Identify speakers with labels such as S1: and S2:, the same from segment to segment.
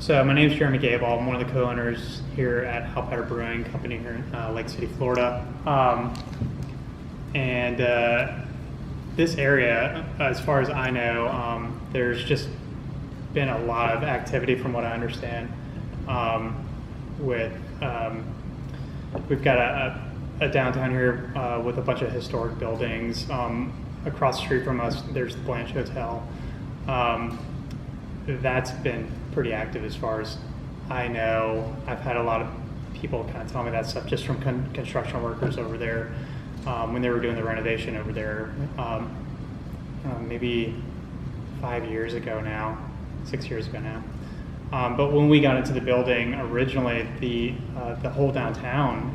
S1: So my name is Jeremy Gable. I'm one of the co-owners here at HALPATTERS Brewing Company here in Lake City, Florida. This area, as far as I know, there's just been a lot of activity from what I understand. We've got a downtown here with a bunch of historic buildings. Across the street from us, there's the Blanche Hotel. That's been pretty active as far as I know. I've had a lot of people kind of tell me that stuff just from construction workers over there when they were doing the renovation over there maybe 5 years ago now, 6 years ago now. But when we got into the building originally, the whole downtown,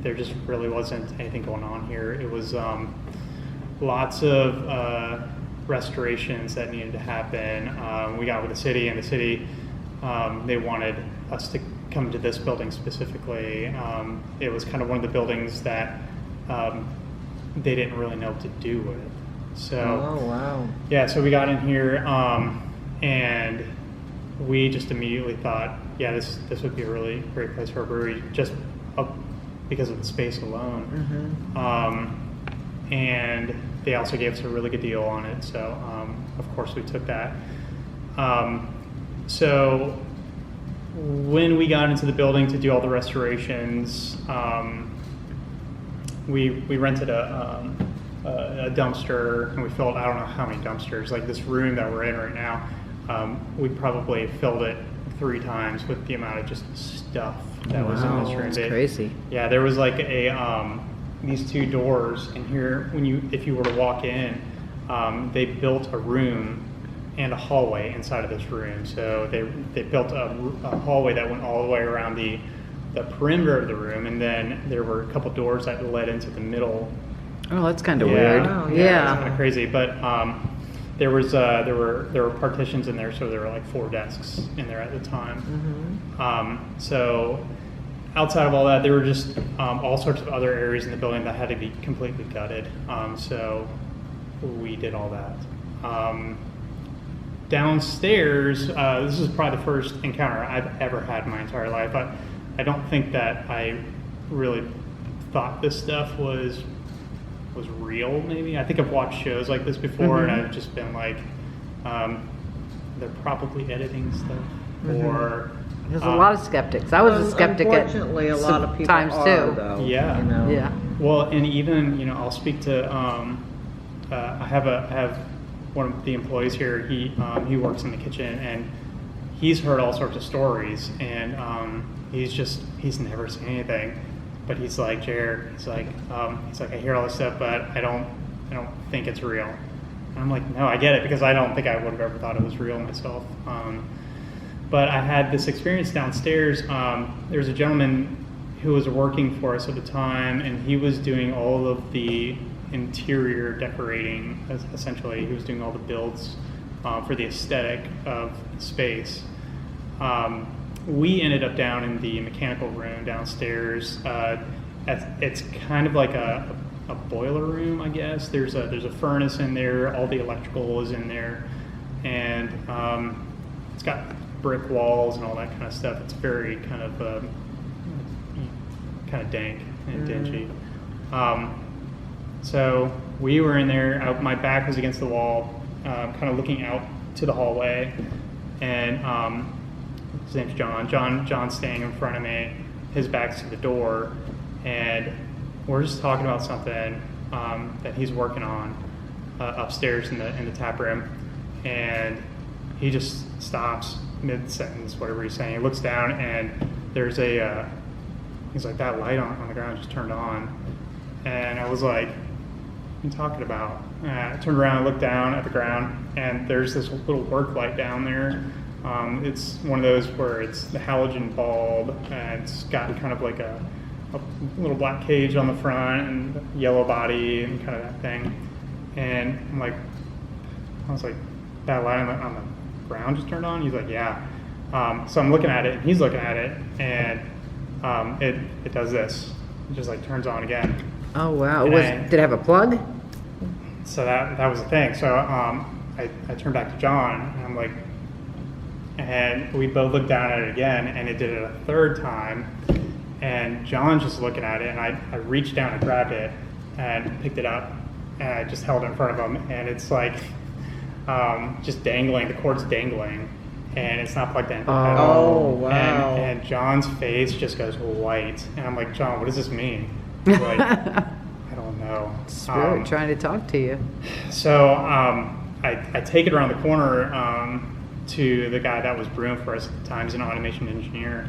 S1: there just really wasn't anything going on here. It was lots of restorations that needed to happen. We got with the city, and the city, they wanted us to come to this building specifically. It was kind of one of the buildings that they didn't really know what to do with. So,
S2: oh wow.
S1: Yeah, so we got in here, and we just immediately thought, yeah, this would be a really great place for a brewery, just because of the space alone. Mm-hmm. And they also gave us a really good deal on it, so of course we took that. So when we got into the building to do all the restorations, we rented a dumpster, and we filled, I don't know how many dumpsters, like this room that we're in right now, we probably filled it 3 times with the amount of just stuff that was in this room.
S2: That's crazy.
S1: Yeah, there was like these 2 doors, and here, if you were to walk in, they built a room and a hallway inside of this room. So they built a hallway that went all the way around the perimeter of the room, and then there were a couple doors that led into the middle.
S2: Oh, that's kind of weird.
S1: Yeah, it's kind of crazy, but there were partitions in there, so there were like 4 desks in there at the time. Mm-hmm. So outside of all that, there were just all sorts of other areas in the building that had to be completely gutted. So we did all that. Downstairs, this is probably the first encounter I've ever had in my entire life. I don't think that I really thought this stuff was real, maybe. I think I've watched shows like this before, mm-hmm. and I've just been like, they're probably editing stuff, mm-hmm. or...
S2: There's a lot of skeptics. I was a skeptic
S3: unfortunately, a lot of people
S2: times
S3: are,
S2: too.
S3: Though,
S1: yeah.
S3: You know?
S2: Yeah.
S1: Well, and even, I'll speak to, I have one of the employees here, he works in the kitchen, and he's heard all sorts of stories, and he's never seen anything. But he's like, Jared, he's like, I hear all this stuff, but I don't think it's real. And I'm like, no, I get it, because I don't think I would have ever thought it was real myself. But I had this experience downstairs. There was a gentleman who was working for us at the time, and he was doing all of the interior decorating, essentially. He was doing all the builds for the aesthetic of the space. We ended up down in the mechanical room downstairs. It's kind of like a boiler room, I guess. There's a furnace in there. All the electrical is in there, and it's got brick walls and all that kind of stuff. It's very kind of dank and dingy. So we were in there. My back was against the wall, kind of looking out to the hallway, and his name's John. John's standing in front of me. His back's to the door, and we're just talking about something that he's working on upstairs in the tap room, and he just stops mid-sentence, whatever he's saying. He looks down, and there's he's like, that light on the ground just turned on, and I was like, what are you talking about? I turned around and looked down at the ground, and there's this little work light down there. It's one of those where it's the halogen bulb, and it's got kind of like a little black cage on the front and yellow body and kind of that thing. And I was like, that light on the ground just turned on? He's like, yeah. So I'm looking at it, and he's looking at it, and it does this. It just like turns on again.
S2: Oh wow! Did it have a plug?
S1: So that was the thing. So I turned back to John, and I'm like, And we both looked down at it again, and it did it a third time. And John's just looking at it, and I reached down and grabbed it and picked it up, and I just held it in front of him, and it's like just dangling. The cord's dangling, and it's not plugged in at all.
S2: Oh, wow.
S1: And John's face just goes white, and I'm like, John, what does this mean? He's like, I don't know.
S2: Spirit trying to talk to you.
S1: So I take it around the corner to the guy that was brewing for us at the time. He's an automation engineer.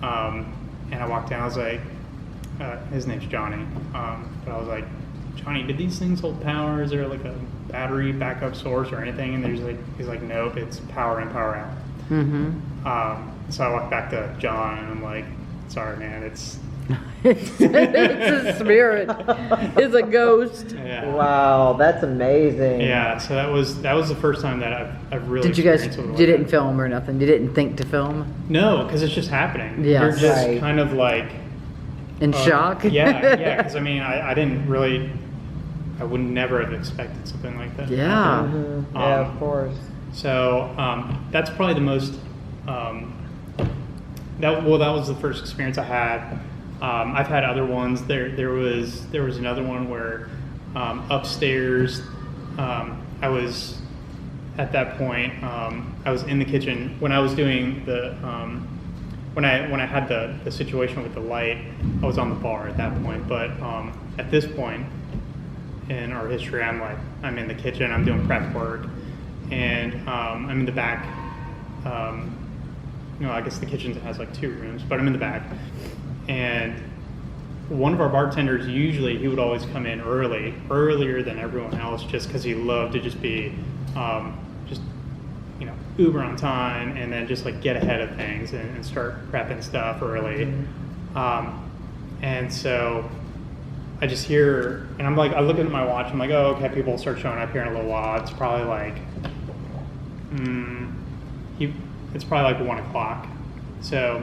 S1: And I walked down, I was like, his name's Johnny. But I was like, Johnny, did these things hold power? Is there like a battery backup source or anything? And he's like, nope, it's power in, power out. Mm-hmm. So I walked back to John, and I'm like, sorry, man, it's
S2: it's a spirit. It's a ghost.
S1: Yeah.
S3: Wow, that's amazing.
S1: Yeah, so that was the first time that I've really.
S2: Did you guys?
S1: experienced something
S2: You
S1: like
S2: didn't film or nothing. You didn't think to film.
S1: No, because it's just happening.
S2: Yeah,
S1: You're just
S3: right.
S1: kind of like
S2: In shock.
S1: Yeah. Because I mean, I didn't really. I would never have expected something like that.
S2: Yeah.
S3: Mm-hmm. Yeah, of course.
S1: So that's probably the most. That was the first experience I had. I've had other ones. There was another one where upstairs. I was at that point. I was in the kitchen when I was doing the. When I had the situation with the light, I was on the bar at that point. But at this point in our history, I'm in the kitchen. I'm doing prep work, and I'm in the back. I guess the kitchen has like 2 rooms, but I'm in the back. And one of our bartenders, usually he would always come in earlier than everyone else, just because he loved to just be, uber on time, and then just like get ahead of things and start prepping stuff early. And so I just hear, and I'm like, I look at my watch, I'm like, oh, okay, people will start showing up here in a little while. It's probably like, it's probably like 1 o'clock. So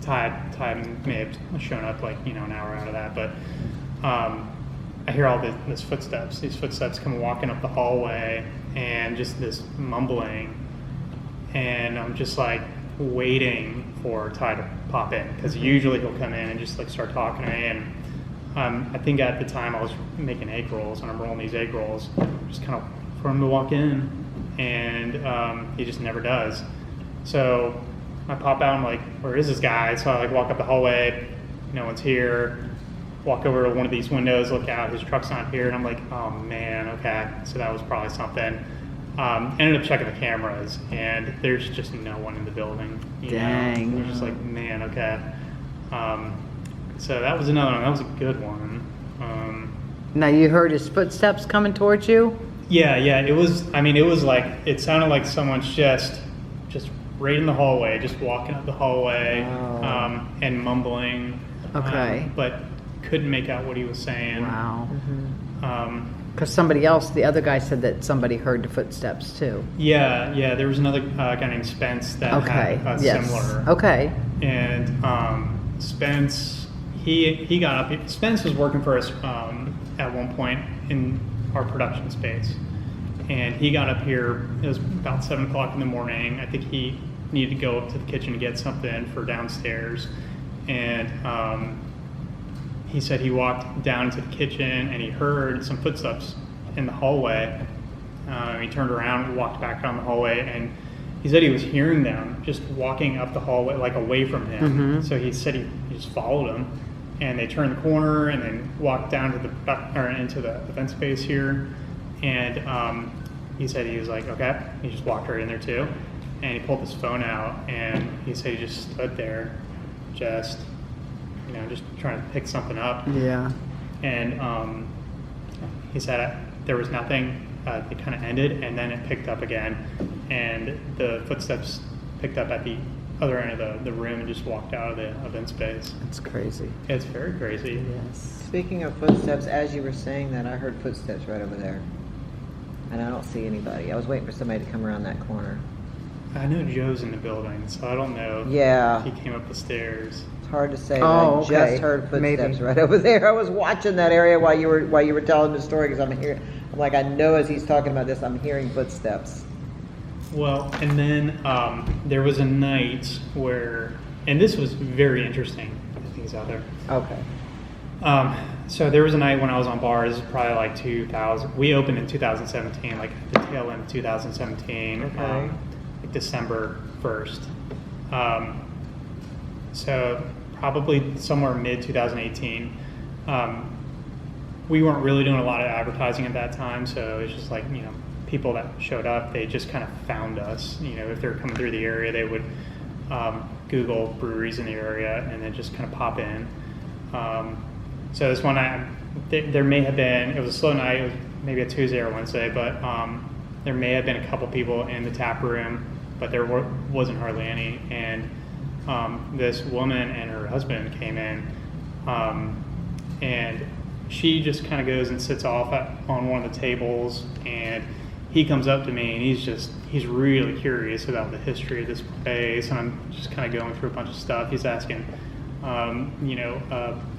S1: Ty may have shown up like, an hour out of that, but I hear all these footsteps come walking up the hallway, and just this mumbling, and I'm just like waiting for Ty to pop in, because usually he'll come in and just like start talking to me. And I think at the time I was making egg rolls, and I'm rolling these egg rolls, just kind of for him to walk in, and he just never does. So I pop out, I'm like, where is this guy? So I like walk up the hallway, no one's here. Walk over to one of these windows, look out, his truck's not here, and I'm like, oh man, okay. So that was probably something. Ended up checking the cameras, and there's just no one in the building.
S2: Dang.
S1: We're just like, man, okay. So that was another one. That was a good one.
S2: Now you heard his footsteps coming towards you?
S1: Yeah. It was like, it sounded like someone's just right in the hallway, just walking up the hallway, and mumbling.
S2: Okay.
S1: But couldn't make out what he was saying.
S2: Wow.
S3: Mm-hmm.
S2: Because somebody else, the other guy said that somebody heard the footsteps too.
S1: Yeah. There was another guy named Spence that had similar.
S2: Okay.
S1: And Spence, he got up. Spence was working for us at one point in our production space, and he got up here. It was about 7 o'clock in the morning. I think he needed to go up to the kitchen to get something for downstairs, and he said he walked down to the kitchen and he heard some footsteps in the hallway. He turned around and walked back down the hallway, and he said he was hearing them just walking up the hallway, like away from him.
S2: Mm-hmm.
S1: So he said he just followed them, and they turned the corner and then walked down to into the vent space here. And he said he was like, okay. He just walked right in there too, and he pulled his phone out, and he said he just stood there, just trying to pick something up.
S2: Yeah.
S1: And he said there was nothing. It kind of ended, and then it picked up again, and the footsteps picked up at the other end of the room and just walked out of the event space.
S2: It's crazy.
S1: It's very crazy.
S2: Yes.
S3: Speaking of footsteps, as you were saying that, I heard footsteps right over there. And I don't see anybody. I was waiting for somebody to come around that corner.
S1: I know Joe's in the building, so I don't know
S3: Yeah.
S1: if he came up the stairs.
S3: It's hard to say.
S2: Oh,
S3: but I
S2: okay.
S3: just heard footsteps
S2: Maybe.
S3: right over there. I was watching that area while you were telling the story, because I'm like, I know as he's talking about this, I'm hearing footsteps.
S1: Well, and then there was a night where, and this was very interesting, things out there.
S3: Okay.
S1: So there was a night when I was on bars, probably like 2000. We opened in 2017, like at the tail end of 2017,
S3: Okay.
S1: like December 1st. So probably somewhere mid 2018. We weren't really doing a lot of advertising at that time, so it's just like, people that showed up, they just kind of found us. If they're coming through the area, they would Google breweries in the area and then just kind of pop in. So this one night, there may have been, it was a slow night, it was maybe a Tuesday or Wednesday, but there may have been a couple people in the tap room, but there wasn't hardly any. And this woman and her husband came in, and she just kind of goes and sits off on one of the tables, and he comes up to me, and he's really curious about the history of this place, and I'm just kind of going through a bunch of stuff. He's asking,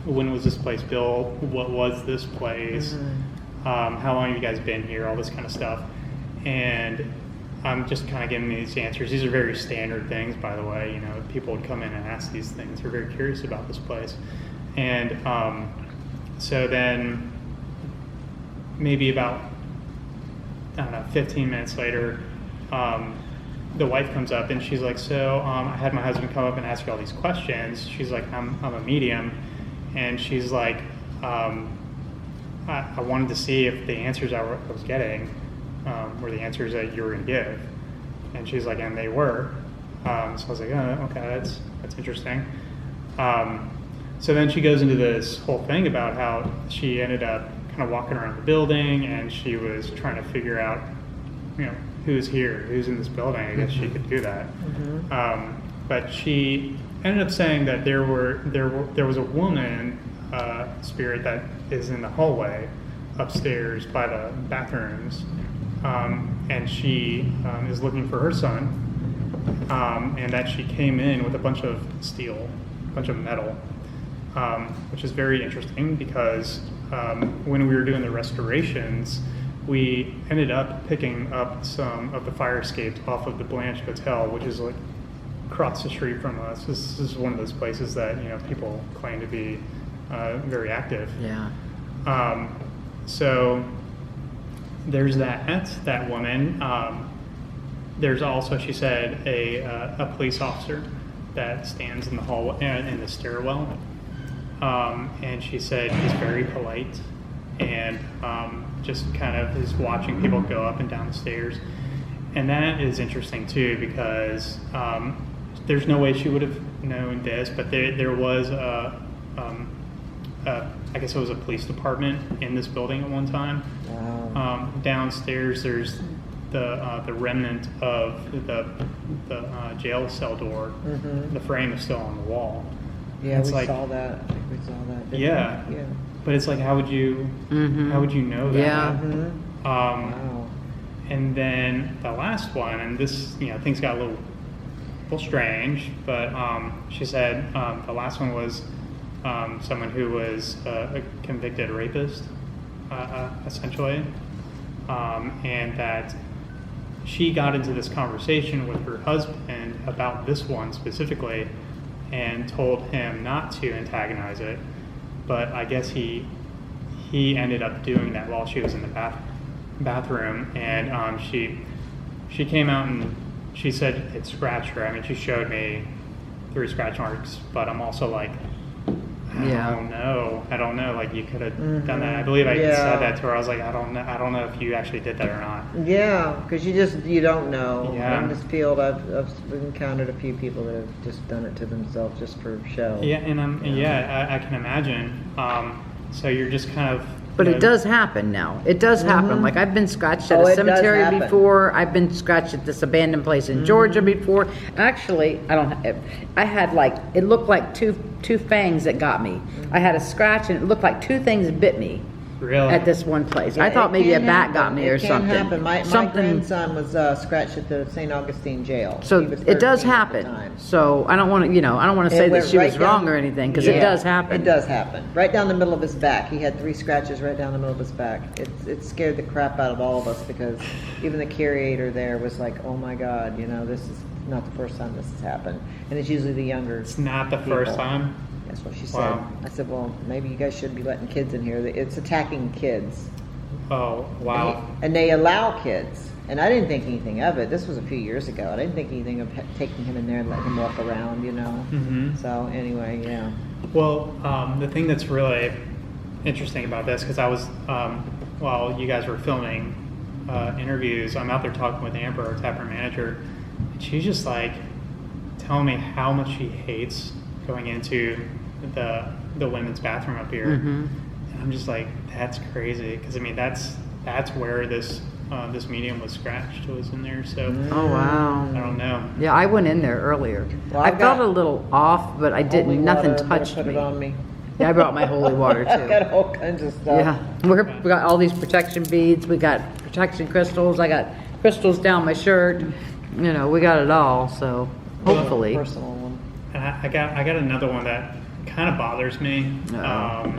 S1: when was this place built? What was this place?
S3: Mm-hmm.
S1: How long have you guys been here? All this kind of stuff. And I'm just kind of giving these answers. These are very standard things, by the way. People would come in and ask these things. They're very curious about this place. And so then maybe about, 15 minutes later, the wife comes up and she's like, so I had my husband come up and ask you all these questions. She's like, I'm a medium. And she's like, I wanted to see if the answers I was getting were the answers that you were going to give. And she's like, and they were. So I was like, oh, okay, that's interesting. So then she goes into this whole thing about how she ended up kind of walking around the building, and she was trying to figure out, who's here, who's in this building. I guess she could do that.
S3: Mm-hmm.
S1: But she ended up saying that there was a woman spirit that is in the hallway upstairs by the bathrooms, and she is looking for her son, and that she came in with a bunch of steel, a bunch of metal, which is very interesting because when we were doing the restorations, we ended up picking up some of the fire escapes off of the Blanche Hotel, which is like across the street from us. This is one of those places that people claim to be very active.
S2: Yeah.
S1: So there's that woman. There's also, she said, a police officer that stands in the hallway, in the stairwell, and she said he's very polite and just kind of is watching people go up and down the stairs. And that is interesting too, because there's no way she would have known this, but there was I guess it was a police department in this building at one time.
S3: Wow.
S1: Downstairs, there's the remnant of the jail cell door.
S3: Mm-hmm.
S1: The frame is still on the wall.
S3: Yeah,
S1: It's
S3: we
S1: like,
S3: saw that. I think we saw that. didn't
S1: Yeah.
S3: we? Yeah.
S1: But it's like, how would you know that?
S2: Yeah.
S3: Mm-hmm. Wow.
S1: And then the last one, and this, things got a little strange, but she said the last one was someone who was a convicted rapist, essentially, and that she got into this conversation with her husband about this one specifically and told him not to antagonize it, but I guess he ended up doing that while she was in the bathroom, and she came out and she said it scratched her. I mean, she showed me 3 scratch marks, but I'm also like, I don't know. Like, you could have done that. I believe I said that to her. I was like, I don't know if you actually did that or not.
S3: Yeah, because you don't know.
S1: Yeah.
S3: In this field, I've encountered a few people that have just done it to themselves just for show.
S1: Yeah, and I can imagine. So you're just kind of.
S2: But it does happen now. It does happen. Like, I've been scratched at
S3: Oh,
S2: a
S3: it does
S2: cemetery
S3: happen.
S2: before. I've been scratched at this abandoned place in Georgia before. Actually, I had like, it looked like two fangs that got me. I had a scratch and it looked like 2 things bit me
S1: Really?
S2: at this one place. I
S3: Yeah,
S2: thought
S3: it
S2: maybe a
S3: can
S2: bat got
S3: happen.
S2: me or
S3: It can
S2: something.
S3: happen. My
S2: Something.
S3: grandson was scratched at the St. Augustine jail.
S2: So
S3: He was
S2: it does
S3: 13 at the
S2: happen.
S3: time.
S2: So I don't want to, I don't want to
S3: It
S2: say that
S3: went
S2: she
S3: right
S2: was wrong
S3: down-
S2: or anything, because
S3: Yeah,
S2: it does happen.
S3: It does happen. Right down the middle of his back. He had 3 scratches right down the middle of his back. It scared the crap out of all of us, because even the curator there was like, oh my God, this is not the first time this has happened. And it's usually the younger.
S1: It's not the first
S3: people.
S1: time.
S3: That's what she said.
S1: Wow.
S3: I said, well, maybe you guys shouldn't be letting kids in here. It's attacking kids.
S1: Oh, wow.
S3: And they allow kids. And I didn't think anything of it. This was a few years ago. I didn't think anything of taking him in there and letting him walk around,
S1: Mhm.
S3: So anyway, yeah.
S1: Well, the thing that's really interesting about this, because I was, while you guys were filming interviews, I'm out there talking with Amber, our taproom manager, and she's just like telling me how much she hates going into the women's bathroom up here.
S2: Mhm.
S1: And I'm just like, that's crazy, because I mean that's where this medium was scratched, was in there. So
S2: Oh, wow.
S1: I don't know.
S2: Yeah, I went in there earlier.
S3: Well,
S2: I
S3: I've
S2: felt
S3: got
S2: a little off, but I
S3: Holy
S2: didn't, nothing
S3: water, better
S2: touched
S3: put
S2: me.
S3: it on me.
S2: Yeah, I brought my holy water
S3: I've got
S2: too.
S3: all kinds of stuff.
S2: Yeah, we got all these protection beads, we got protection crystals, I got crystals down my shirt, we got it all, so hopefully.
S3: Personal one.
S1: And I got another one that kind of bothers me.
S2: Uh-oh.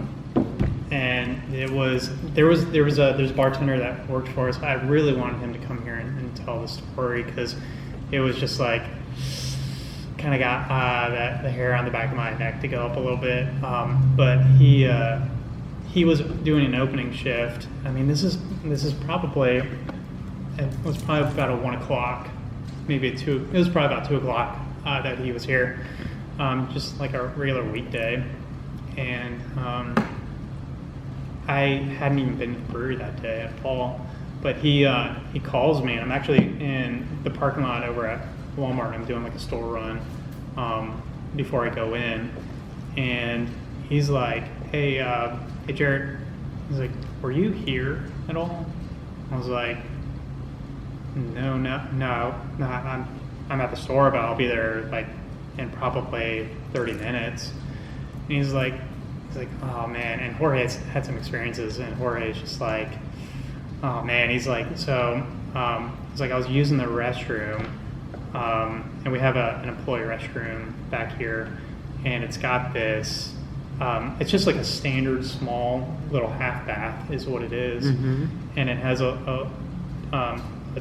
S1: And there's a bartender that worked for us. I really wanted him to come here and tell the story, because it was just like kind of got the hair on the back of my neck to go up a little bit. But he was doing an opening shift. I mean, this is probably, it was probably about a 1 o'clock, maybe a 2. It was probably about 2 o'clock that he was here, just like a regular weekday, and I hadn't even been to the brewery that day at all. But he calls me, and I'm actually in the parking lot over at Walmart. I'm doing like a store run before I go in, and he's like, "Hey, hey Jared," he's like, "Were you here at all?" I was like, No, I'm at the store, but I'll be there like in probably 30 minutes. And he's like, oh man. And Jorge had some experiences, and Jorge's just like, oh man. He's like, so it's like I was using the restroom, and we have an employee restroom back here, and it's got this. It's just like a standard small little half bath is what it is.
S2: Mhm.
S1: And it has a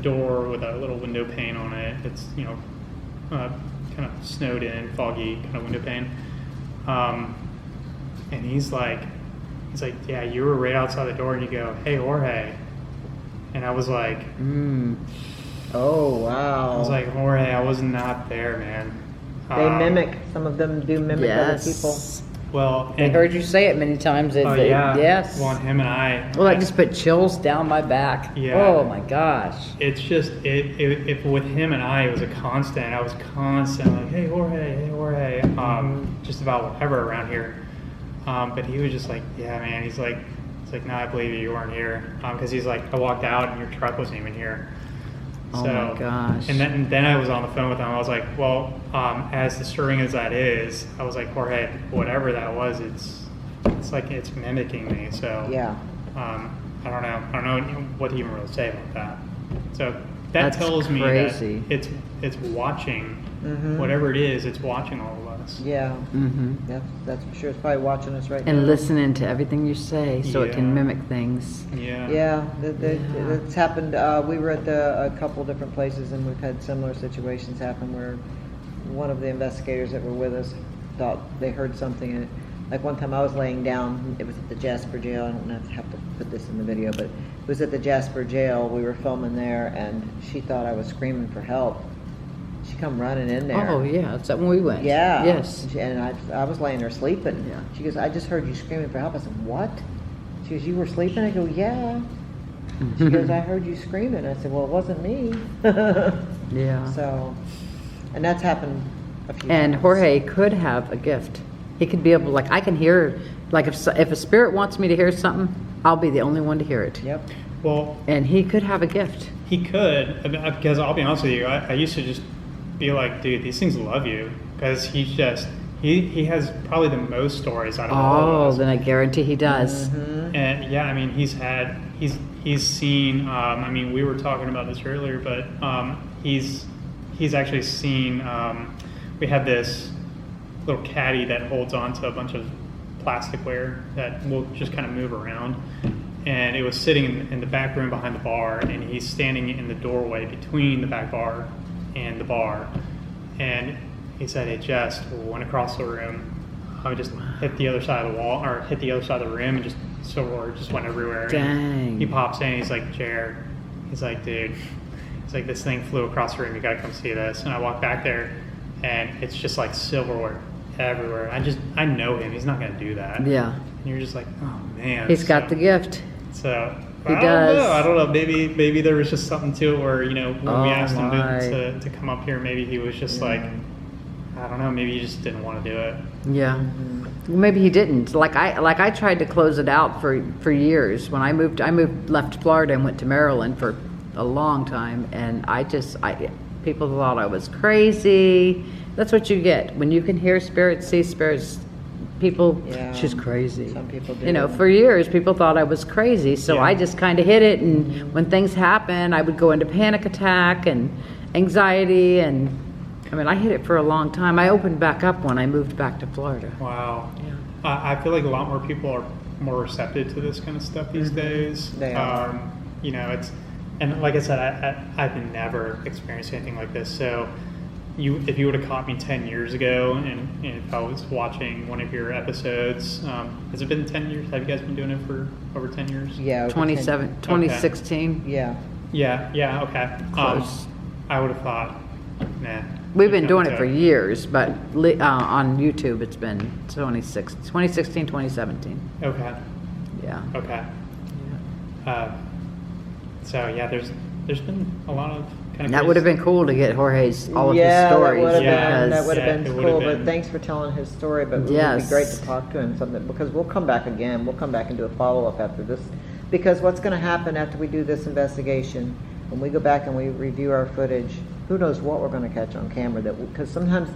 S1: door with a little window pane on it. It's kind of snowed in, foggy kind of window pane. And he's like, yeah, you were right outside the door, and you go, hey Jorge, and I was like,
S3: Oh, wow.
S1: I was like, Jorge, I was not there, man.
S3: They mimic. Some of them do mimic other people.
S2: Yes.
S1: Well,
S2: I
S1: and,
S2: heard you say it many times.
S1: oh yeah,
S2: Yes.
S1: Well, and him and I.
S2: Well, that just put chills down my back.
S1: Yeah.
S2: Oh my gosh.
S1: It's just if with him and I, it was a constant. I was constantly like, hey Jorge, just about whatever around here. But he was just like, yeah, man. He's like, no, I believe you weren't here. Because he's like, I walked out and your truck wasn't even here.
S2: Oh my gosh.
S1: And then I was on the phone with him. I was like, well, as disturbing as that is, I was like, Jorge, whatever that was, it's like it's mimicking me. So
S3: Yeah.
S1: I don't know what to even really say about that. So that
S2: That's
S1: tells me
S2: crazy.
S1: that it's watching
S3: Mhm.
S1: whatever it is. It's watching all of us.
S3: Yeah.
S2: Mm-hmm.
S3: That's for sure. It's probably watching us right now.
S2: And listening to everything you say, so it can
S1: Yeah.
S2: mimic things.
S1: Yeah.
S3: Yeah,
S2: Yeah.
S3: it's happened. We were at a couple different places, and we've had similar situations happen where one of the investigators that were with us thought they heard something. And like one time I was laying down, it was at the Jasper jail. I don't know if I have to put this in the video, but it was at the Jasper jail. We were filming there, and she thought I was screaming for help. She come running in there.
S2: Oh yeah, that's when we went.
S3: Yeah.
S2: Yes.
S3: And I was laying there sleeping.
S2: Yeah.
S3: She goes, I just heard you screaming for help. I said, what? She goes, you were sleeping? I go, yeah. She goes, I heard you screaming. I said, well, it wasn't me.
S2: Yeah.
S3: So, and that's happened a few
S2: And
S3: times.
S2: Jorge could have a gift. He could be able, like, I can hear, like, if a spirit wants me to hear something, I'll be the only one to hear it.
S3: Yep.
S1: Well,
S2: And he could have a gift.
S1: he could, because I'll be honest with you, I used to just be like, dude, these things love you, because he's he has probably the most stories out of all
S2: Oh,
S1: of us.
S2: then I guarantee he does.
S1: And yeah, I mean, he's seen. I mean, we were talking about this earlier, but he's actually seen. We had this little caddy that holds on to a bunch of plasticware that will just kind of move around, and it was sitting in the back room behind the bar, and he's standing in the doorway between the back bar and the bar, and he said it just went across the room. I would just hit the other side of the wall, or hit the other side of the room, and just silverware just went everywhere.
S2: Dang.
S1: And he pops in, he's like, Jared, he's like, dude, he's like, this thing flew across the room, you gotta come see this. And I walk back there, and it's just like silverware everywhere. I know him, he's not gonna do that.
S2: Yeah.
S1: And you're just like, oh man.
S2: He's got the gift.
S1: So
S2: He
S1: I
S2: does.
S1: don't know. Maybe there was just something to it where, you know, when we
S2: Oh,
S1: asked him
S2: my.
S1: to come up here, maybe he was just like, I don't know, maybe he just didn't want to do it.
S2: Yeah. Well, maybe he didn't. Like I tried to close it out for years. When I left Florida and went to Maryland for a long time, and people thought I was crazy. That's what you get when you can hear spirits, see spirits. People,
S3: Yeah.
S2: she's crazy.
S3: Some people do.
S2: You know, for years people thought I was crazy, so
S1: Yeah.
S2: I just kind of hid it. And when things happen, I would go into panic attack and anxiety, and I mean, I hid it for a long time. I opened back up when I moved back to Florida.
S1: Wow. I feel like a lot more people are more receptive to this kind of stuff these days.
S3: They are.
S1: You know, and like I said, I've never experienced anything like this. So, if you would have caught me 10 years ago, and if I was watching one of your episodes, has it been 10 years? Have you guys been doing it for over 10 years?
S3: Yeah. over
S2: 2016.
S3: Yeah.
S1: Yeah. Okay.
S2: Close.
S1: I would have thought, nah.
S2: We've been doing it
S1: So-
S2: for years, but on YouTube it's been 2016, 2017.
S1: Okay.
S2: Yeah.
S1: Okay. So yeah, there's been a lot of kind of.
S2: That would have been cool to get Jorge's all of his stories.
S3: That would have
S1: Yeah.
S3: been, that
S2: because
S3: would have
S1: Yeah,
S3: been
S1: it would have
S3: cool.
S1: been.
S3: But thanks for telling his story. But it would be
S2: Yes.
S3: great to talk to him something, because we'll come back again. We'll come back and do a follow up after this. Because what's going to happen after we do this investigation, when we go back and we review our footage, who knows what we're going to catch on camera? Because sometimes,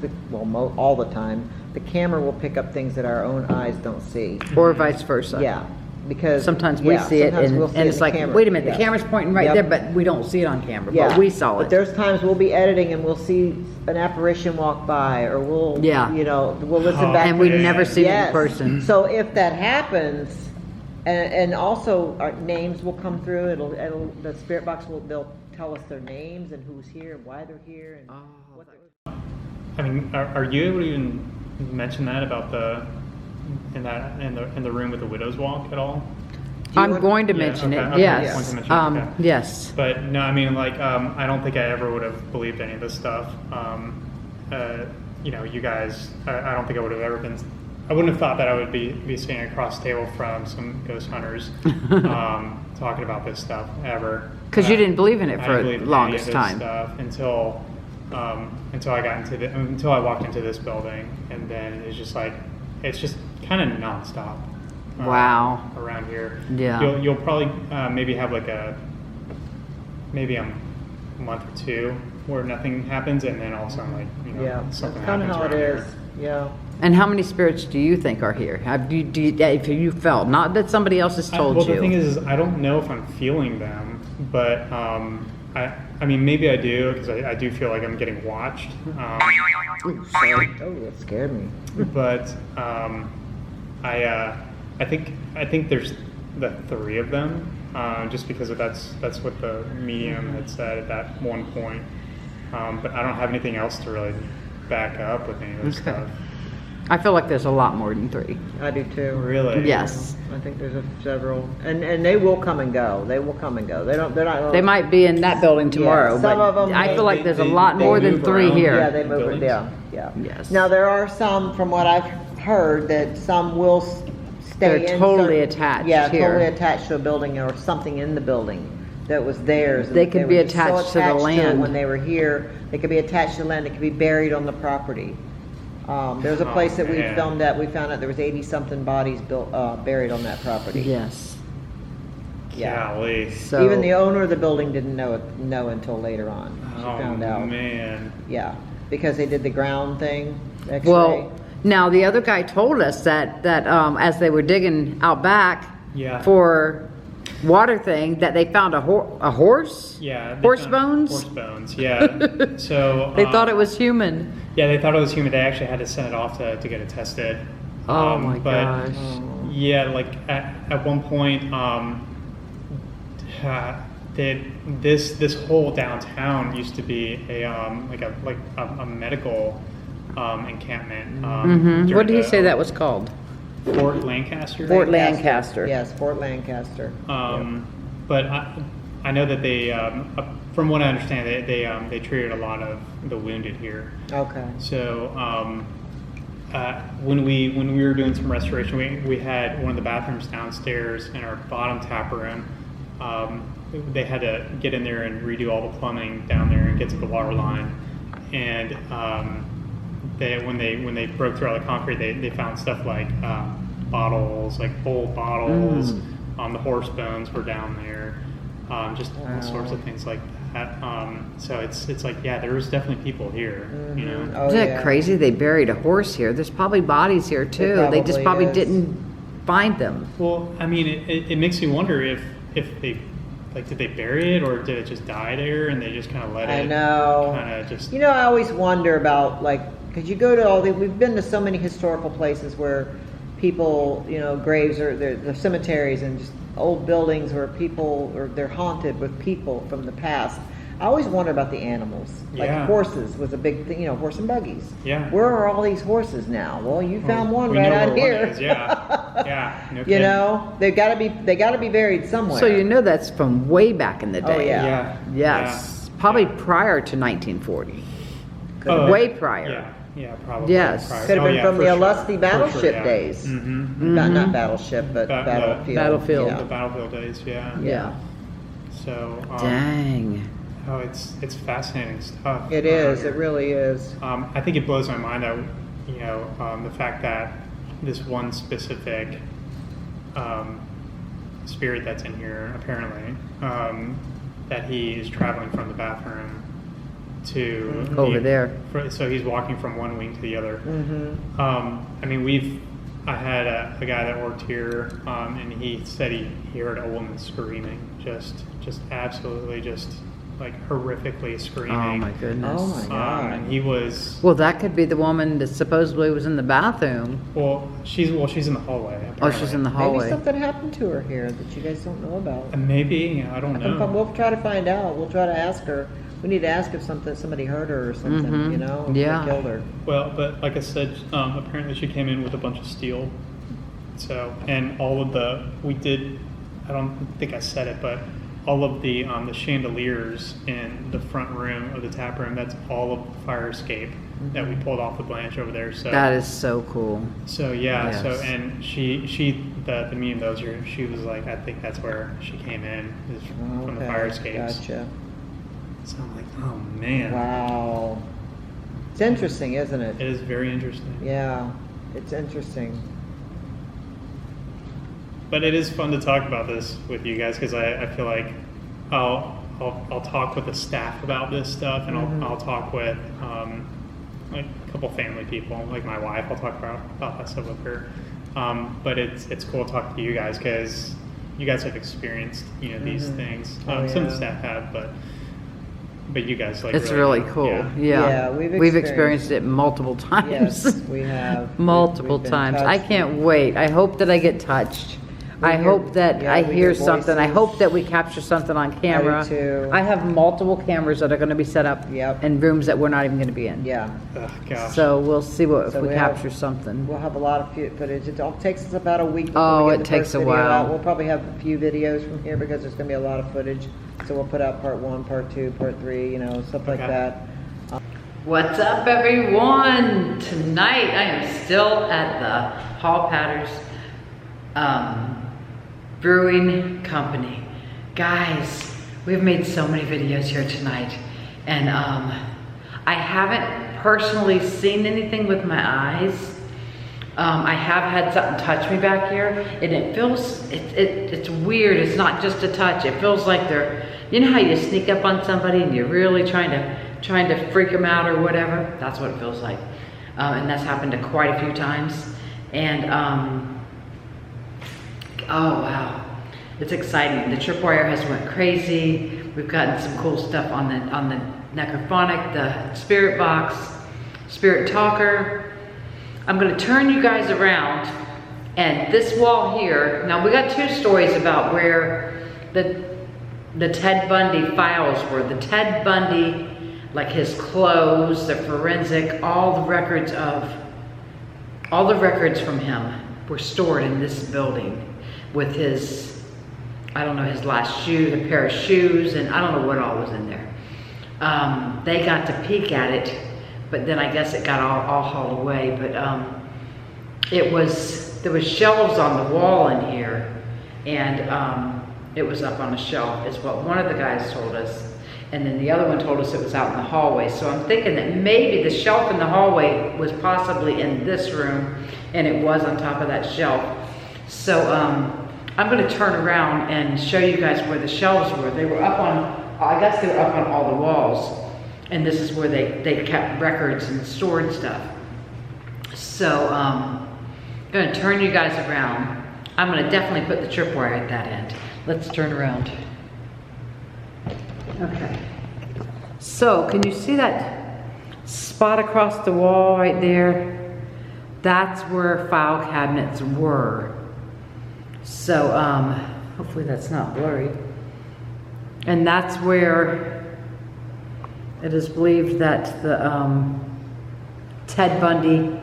S3: all the time, the camera will pick up things that our own eyes don't see.
S2: or vice versa.
S3: Yeah. Because
S2: Sometimes we see it
S3: sometimes
S2: and,
S3: we'll see
S2: and
S3: it
S2: it's
S3: in
S2: like,
S3: the camera.
S2: wait a minute,
S3: Yeah.
S2: the camera's pointing right
S3: Yep.
S2: there, but we don't see it on camera,
S3: Yeah,
S2: but we saw
S3: But
S2: it.
S3: there's times we'll be editing and we'll see an apparition walk by, or we'll,
S2: Yeah.
S3: we'll listen
S1: Oh,
S3: back.
S2: And
S3: to
S2: we've
S3: it.
S2: never seen it in
S3: Yes.
S2: person.
S3: So if that happens, and also our names will come through. The spirit box they'll tell us their names and who's here and why they're here and what they
S1: I mean, are you able to even mention that about in the room with the widow's walk at all?
S2: I'm going to
S1: Yeah,
S2: mention
S1: okay,
S2: it,
S1: okay,
S2: yes.
S1: you want to mention it, okay.
S2: Yes.
S1: But no, I mean, like, I don't think I ever would have believed any of this stuff. You guys, I don't think I would have ever been. I wouldn't have thought that I would be sitting across the table from some ghost hunters talking about this stuff ever.
S2: 'Cause you didn't believe in it
S1: I
S2: for
S1: didn't
S2: the
S1: believe in
S2: longest
S1: any of this
S2: time.
S1: stuff until I got until I walked into this building, and then it's just kind of nonstop.
S2: Wow.
S1: Around here.
S2: Yeah.
S1: You'll probably maybe have like maybe a month or two where nothing happens, and then all of a sudden,
S3: Yeah, that's
S1: something
S3: kind of
S1: happens
S3: how it
S1: around
S3: is.
S1: here.
S3: Yeah.
S2: And how many spirits do you think are here? If you felt, not that somebody else has told
S1: Well,
S2: you.
S1: the thing is I don't know if I'm feeling them, but I mean, maybe I do, because I do feel like I'm getting watched.
S3: Ooh, sorry. Oh, that scared me.
S1: But I think there's the three of them, just because that's what the medium had said at that one point. But I don't have anything else to really back up with any of this
S2: Okay.
S1: stuff.
S2: I feel like there's a lot more than 3.
S3: I do too.
S1: Really?
S2: Yes.
S3: I think there's several, and they will come and go. They will come and go. They're not.
S2: They might be in that building tomorrow,
S3: Yeah, some
S2: but
S3: of them,
S2: I feel like there's a
S1: they-
S2: lot
S1: they
S2: more than
S1: move
S2: 3
S1: around.
S2: here.
S3: Yeah, they move it.
S1: Buildings?
S3: Yeah.
S2: Yes.
S3: Now there are some, from what I've heard, that some will stay.
S2: They're
S3: in
S2: totally
S3: certain-
S2: attached
S3: Yeah,
S2: here.
S3: totally attached to a building or something in the building that was theirs.
S2: They
S3: and
S2: could
S3: were
S2: be
S3: just so
S2: attached to the
S3: attached it
S2: land.
S3: when they were here. They could be attached to the land. They could be buried on the property. There's a
S1: Oh,
S3: place that we
S1: man.
S3: filmed at. We found out there was 80-something bodies buried on that property.
S2: Yes.
S3: Yeah.
S1: Golly.
S2: So
S3: Even the owner of the building didn't know until later on. She
S1: Oh
S3: found out.
S1: man.
S3: Yeah, because they did the ground thing, X-ray.
S2: Well, Now, the other guy told us that as they were digging out back
S1: Yeah.
S2: for water thing, that they found a horse?
S1: Yeah. they
S2: Horse
S1: found
S2: bones?
S1: Horse bones, yeah. So
S2: They thought it was human.
S1: Yeah, they thought it was human. They actually had to send it off to get it tested.
S2: Oh my
S1: but
S2: gosh.
S1: Yeah, like at one point, this whole downtown used to be a medical encampment.
S2: What
S1: during
S2: did he
S1: the
S2: say that was called?
S1: Fort Lancaster.
S2: Fort Lancaster.
S3: Yes, Fort Lancaster.
S1: But I know that they, from what I understand, they treated a lot of the wounded here.
S3: Okay.
S1: So when we were doing some restoration, we had one of the bathrooms downstairs in our bottom tap room. They had to get in there and redo all the plumbing down there and get to the water line. And when they broke through all the concrete, they found stuff like bottles, like old bottles. The horse bones were down there. Just all sorts of things like that. So it's like, yeah, there was definitely people here, you know.
S3: Oh,
S2: Isn't that
S3: yeah.
S2: crazy? They buried a horse here. There's probably bodies here too. They just
S3: probably
S2: probably
S3: is.
S2: didn't find them.
S1: Well, I mean, it makes me wonder if they, like, did they bury it or did it just die there and they just kind of let
S3: I
S1: it
S3: know.
S1: kind of just...
S3: You know, I always wonder about, like, because you go to we've been to so many historical places where people, you know, graves or the cemeteries and just old buildings where people, or they're haunted with people from the past. I always wonder about the animals. Like
S1: Yeah.
S3: horses was a big thing, you know, horse and buggies.
S1: Yeah.
S3: Where are all these horses now? Well, you found one
S1: We
S3: right
S1: know
S3: out
S1: where one
S3: here.
S1: is, yeah. Yeah, no
S3: You
S1: kidding.
S3: know, they gotta be buried somewhere.
S2: So you know that's from way back in the day.
S3: Oh, yeah.
S1: Yeah.
S2: Yes. Probably prior to 1940.
S1: Oh,
S2: Way prior.
S1: Yeah, yeah, probably.
S2: Yes.
S1: prior.
S3: Could have
S1: Oh,
S3: been
S1: yeah,
S3: from
S1: for
S3: the
S1: sure.
S3: Alusty
S1: For
S3: battleship
S1: sure, yeah.
S3: days.
S1: Mm-hmm.
S3: Not battleship, but
S1: Ba-
S3: battlefield.
S2: Battlefield.
S3: Yeah.
S1: The battlefield days, yeah.
S3: Yeah.
S1: So,
S2: Dang.
S1: oh, it's fascinating stuff.
S3: It is. It really is.
S1: I think it blows my mind that, you know, the fact that this one specific spirit that's in here, apparently, that he is traveling from the bathroom to
S2: Over there.
S1: So he's walking from one wing to the other.
S3: Mm-hmm.
S1: I mean, I had a guy that worked here, and he said he heard a woman screaming, just absolutely, just like horrifically screaming.
S2: Oh my goodness.
S3: Oh my God.
S1: And he was
S2: Well, that could be the woman that supposedly was in the bathroom.
S1: she's in the hallway.
S2: Oh, she's in the
S3: Maybe
S2: hallway.
S3: something happened to her here that you guys don't know about.
S1: Maybe, I don't know.
S3: We'll try to find out. We'll try to ask her. We need to ask if somebody hurt her or something,
S2: Mhm.
S3: you know? If
S2: Yeah.
S3: they killed her.
S1: Well, but like I said, apparently she came in with a bunch of steel. So, and all of I don't think I said it, but all of the chandeliers in the front room of the tap room, that's all of the fire escape that we pulled off the Blanche over there. So
S2: That is so cool.
S1: So yeah,
S2: Yes.
S1: so and the meme dozer, she was like, I think that's where she came in, is from the
S3: Okay,
S1: fire escapes.
S3: Gotcha.
S1: So I'm like, oh man,
S3: Wow. It's interesting, isn't it?
S1: it is very interesting.
S3: Yeah, it's interesting.
S1: But it is fun to talk about this with you guys because I feel like I'll talk with the staff about this stuff, and I'll talk with like a couple family people, like my wife. I'll talk about that stuff with her. But it's cool to talk to you guys because you guys have experienced these things.
S3: Oh,
S1: Some of
S3: yeah.
S1: the staff have, but you guys like
S2: It's really
S1: know.
S2: cool.
S1: Yeah.
S2: Yeah.
S3: Yeah,
S2: we've experienced it multiple times.
S3: Yes, we have.
S2: Multiple
S3: We've been
S2: times. I
S3: touched.
S2: can't wait. I hope that I get touched. I
S3: hear-
S2: hope that
S3: yeah,
S2: I
S3: we
S2: hear
S3: hear
S2: something. I
S3: voices.
S2: hope that we capture something on camera.
S3: too.
S2: I have multiple cameras that are going to be set up
S3: Yep.
S2: in rooms that we're not even going to be in.
S3: Yeah.
S1: Ugh, gosh.
S2: So we'll see if
S3: So
S2: we
S3: we have-
S2: capture something.
S3: We'll have a lot of footage. It all takes us about a week before
S2: Oh,
S3: we
S2: it
S3: get the
S2: takes
S3: first
S2: a
S3: video
S2: while.
S3: out. We'll probably have a few videos from here because there's going to be a lot of footage. So we'll put out part 1, part 2, part 3, stuff like
S1: Okay.
S3: that.
S2: What's up, everyone? Tonight I am still at the HALPATTERS Brewing Company. Guys, we've made so many videos here tonight, and I haven't personally seen anything with my eyes. I have had something touch me back here, and it feels, it's weird. It's not just a touch. It feels like you know how you sneak up on somebody and you're really trying to freak them out or whatever? That's what it feels like. and that's happened quite a few times. And oh wow, it's exciting. The tripwire has went crazy. We've gotten some cool stuff on the necrophonic, the spirit box, spirit talker. I'm gonna turn you guys around, and this wall here, now we got 2 stories about where the Ted Bundy files were. The Ted Bundy, like his clothes, the forensic, all the records from him were stored in this building with his, I don't know, his last shoe, a pair of shoes, and I don't know what all was in there. They got to peek at it, but then I guess it got all hauled away. But there was shelves on the wall in here, and it was up on a shelf, is what one of the guys told us. And then the other one told us it was out in the hallway. So I'm thinking that maybe the shelf in the hallway was possibly in this room, and it was on top of that shelf. So I'm gonna turn around and show you guys where the shelves were. They were up on, I guess they were up on all the walls. And this is where they kept records and stored stuff. So I'm gonna turn you guys around. I'm gonna definitely put the tripwire at that end. Let's turn around. Okay. So can you see that spot across the wall right there? That's where file cabinets were. So hopefully that's not blurry. And that's where it is believed that the Ted Bundy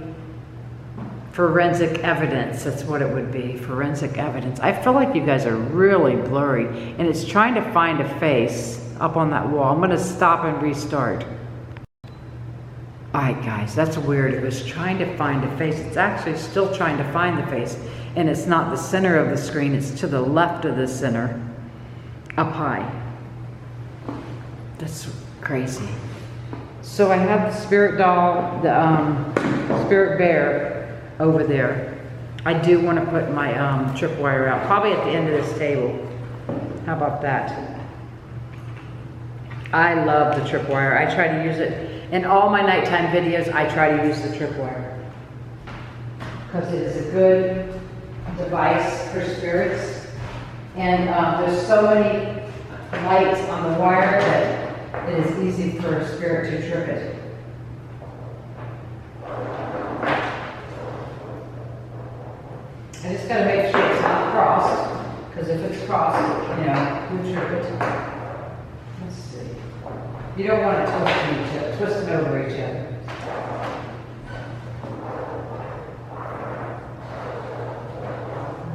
S2: forensic evidence, that's what it would be, forensic evidence. I feel like you guys are really blurry, and it's trying to find a face up on that wall. I'm gonna stop and restart. All right, guys, that's weird. It was trying to find a face. It's actually still trying to find the face, and it's not the center of the screen, it's to the left of the center, up high. That's crazy. So I have the spirit doll, the spirit bear over there. I do want to put my tripwire out, probably at the end of this table. How about that? I love the tripwire. I try to use it in all my nighttime videos. I try to use the tripwire because it is a good device for spirits, and there's so many lights on the wire that it is easy for a spirit to trip it. I just gotta make sure it's not crossed, because if it's crossed, you know, you trip it. Let's see. You don't want it twisting over each other. I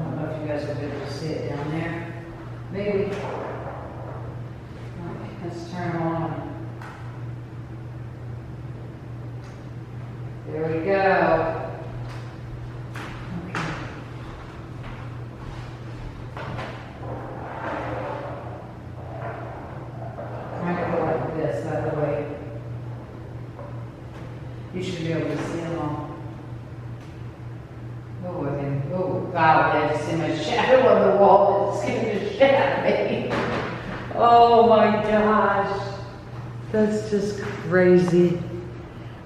S2: don't know if you guys will be able to see it down there. Maybe. Okay, let's turn them on. There we go. You should be able to see them all. Oh, I think, oh, wow, I just see my shadow on the wall. It's scared the shit out of me. Oh my gosh. That's just crazy.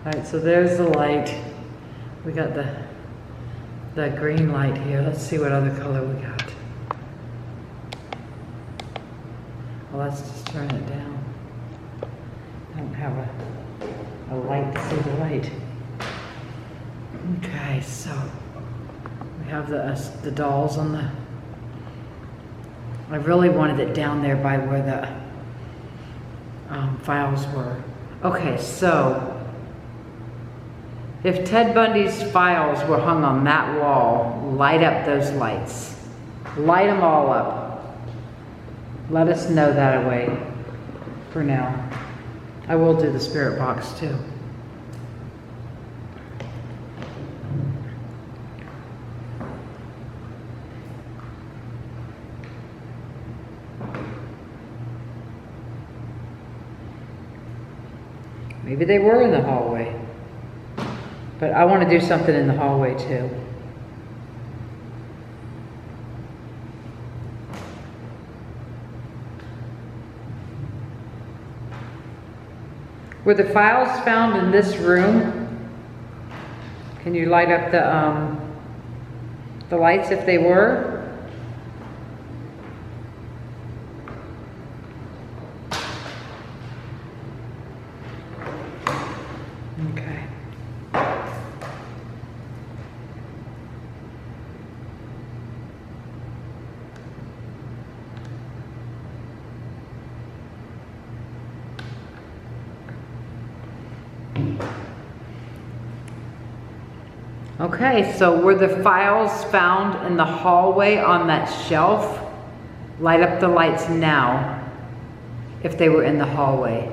S2: All right, so there's the light. We got the green light here. Let's see what other color we got. Well, let's just turn it down. I don't have a light to see the light. Okay, so we have the dolls on the. I really wanted it down there by where the files were. Okay, so if Ted Bundy's files were hung on that wall, light up those lights. Light them all up. Let us know that way for now. I will do the spirit box too. Maybe they were in the hallway. But I want to do something in the hallway too. Were the files found in this room? Can you light up the lights if they were? Okay. Okay, so were the files found in the hallway on that shelf? Light up the lights now if they were in the hallway.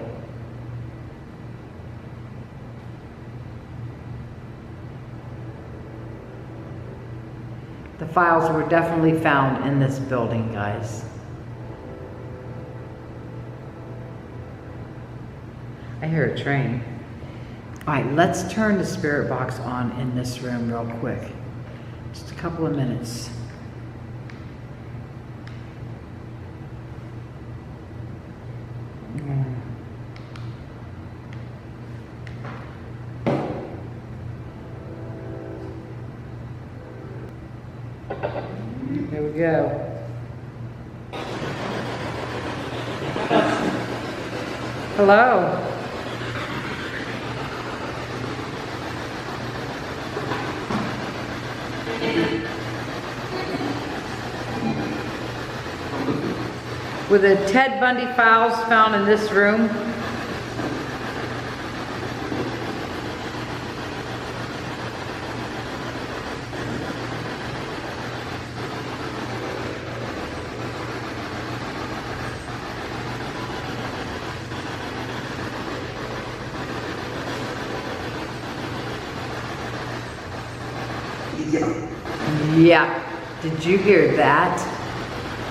S2: The files were definitely found in this building, guys. I hear a train. All right, let's turn the spirit box on in this room real quick. Just a couple of minutes. There we go. Hello. Were the Ted Bundy files found in this room? Yeah. Did you hear that?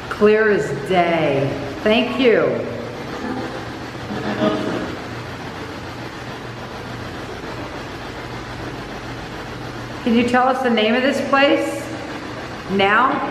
S2: Clear as day. Thank you. Can you tell us the name of this place? Now?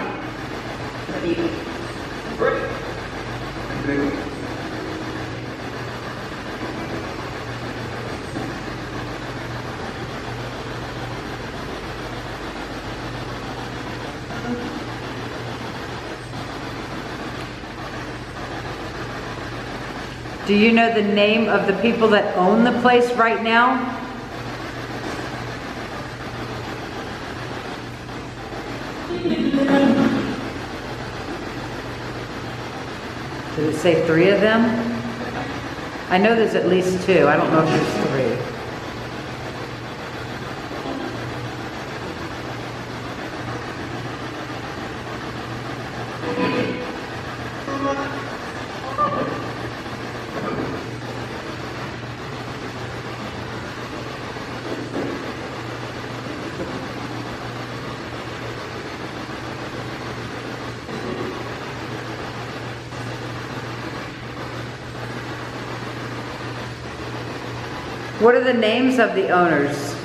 S2: Do you know the name of the people that own the place right now? Did it say 3 of them? I know there's at least 2. I don't know if there's 3. What are the names of the owners?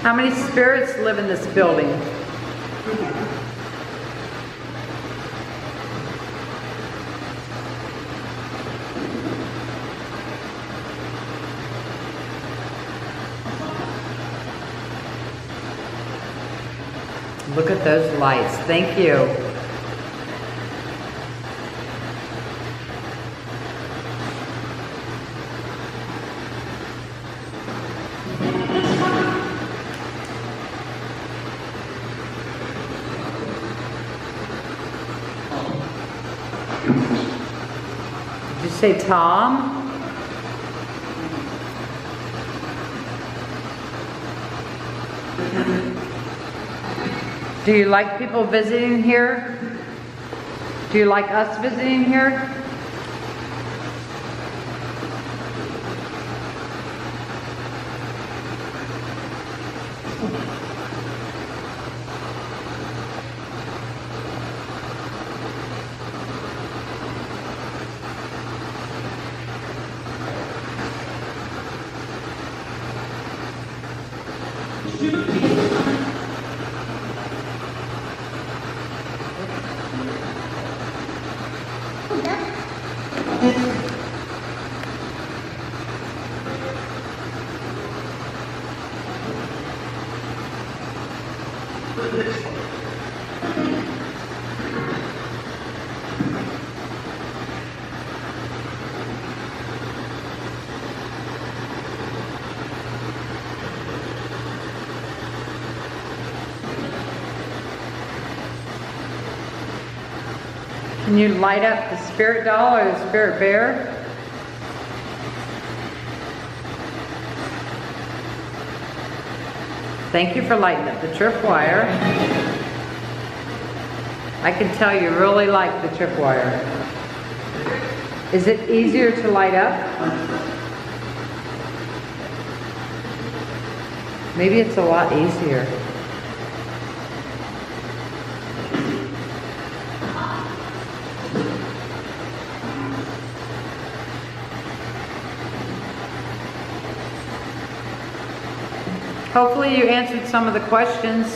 S2: How many spirits live in this building? Look at those lights. Thank you. Did you say Tom? Do you like people visiting here? Do you like us visiting here? Can you light up the spirit doll or the spirit bear? Thank you for lighting up the tripwire. I can tell you really like the tripwire. Is it easier to light up? Maybe it's a lot easier. Hopefully you answered some of the questions.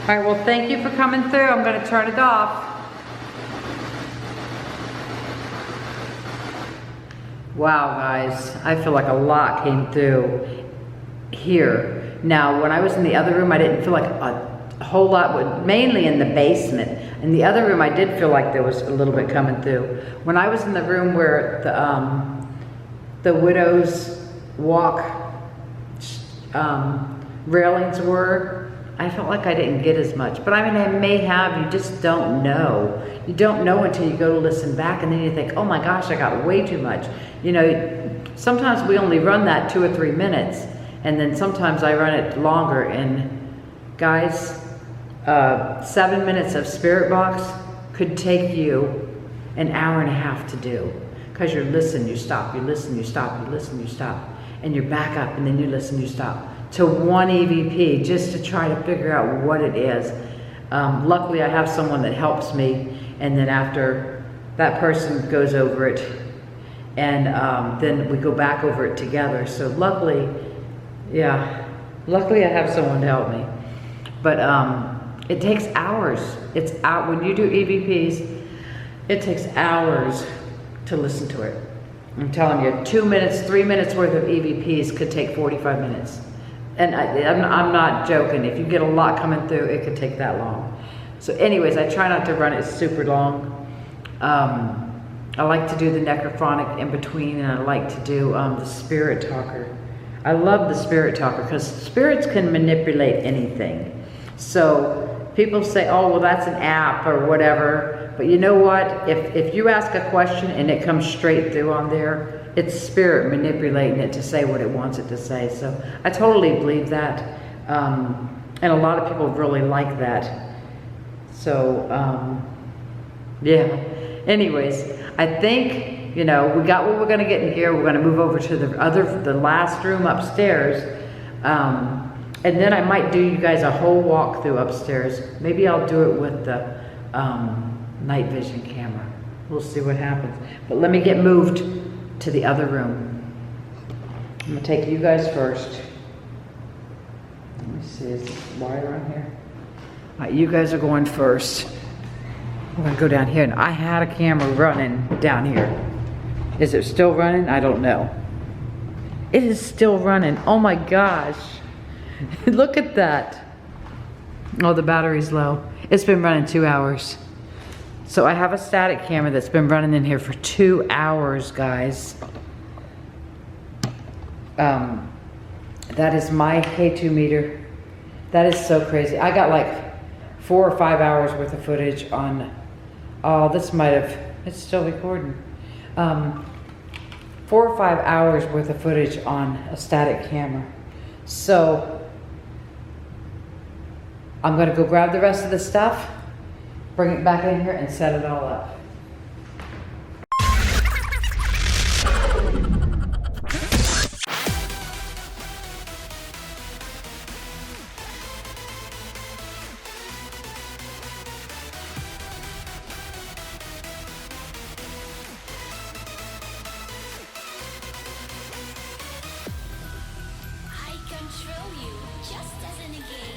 S2: All right, well, thank you for coming through. I'm going to turn it off. Wow, guys, I feel like a lot came through here. Now, when I was in the other room, I didn't feel like a whole lot, mainly in the basement. In the other room, I did feel like there was a little bit coming through. When I was in the room where the Widow's Walk railings were, I felt like I didn't get as much. But I mean, I may have, you just don't know. You don't know until you go to listen back, and then you think, oh my gosh, I got way too much. You know, sometimes we only run that 2 or 3 minutes, and then sometimes I run it longer. And guys, 7 minutes of Spirit Box could take you an hour and a half to do. Because you listen, you stop, you listen, you stop, you listen, you stop. And you're back up, and then you listen, you stop. To one EVP, just to try to figure out what it is. Luckily, I have someone that helps me, and then after that person goes over it, and then we go back over it together. So luckily, yeah, luckily I have someone to help me. But it takes hours. It's out when you do EVPs. It takes hours to listen to it. I'm telling you, 2 minutes, 3 minutes worth of EVPs could take 45 minutes. And I'm not joking. If you get a lot coming through, it could take that long. So anyways, I try not to run it super long. I like to do the necrophonic in between, and I like to do the spirit talker. I love the spirit talker because spirits can manipulate anything. So people say, oh, well, that's an app or whatever. But you know what? If you ask a question and it comes straight through on there, it's spirit manipulating it to say what it wants it to say. So I totally believe that. And a lot of people really like that. So, yeah. Anyways, I think, you know, we got what we're going to get in here. We're going to move over to the last room upstairs. And then I might do you guys a whole walkthrough upstairs. Maybe I'll do it with the night vision camera. We'll see what happens. But let me get moved to the other room. I'm gonna take you guys first. Let me see, is this wire on here? All right, you guys are going first. We're gonna go down here, and I had a camera running down here. Is it still running? I don't know. It is still running. Oh my gosh. Look at that. Oh, the battery's low. It's been running 2 hours. So I have a static camera that's been running in here for 2 hours, guys. That is my K2 meter. That is so crazy. I got like 4 or 5 hours worth of footage on, oh, this might have, it's still recording. 4 or 5 hours worth of footage on a static camera. So I'm gonna go grab the rest of the stuff, bring it back in here and set it all up.
S4: I control you, just as in a game.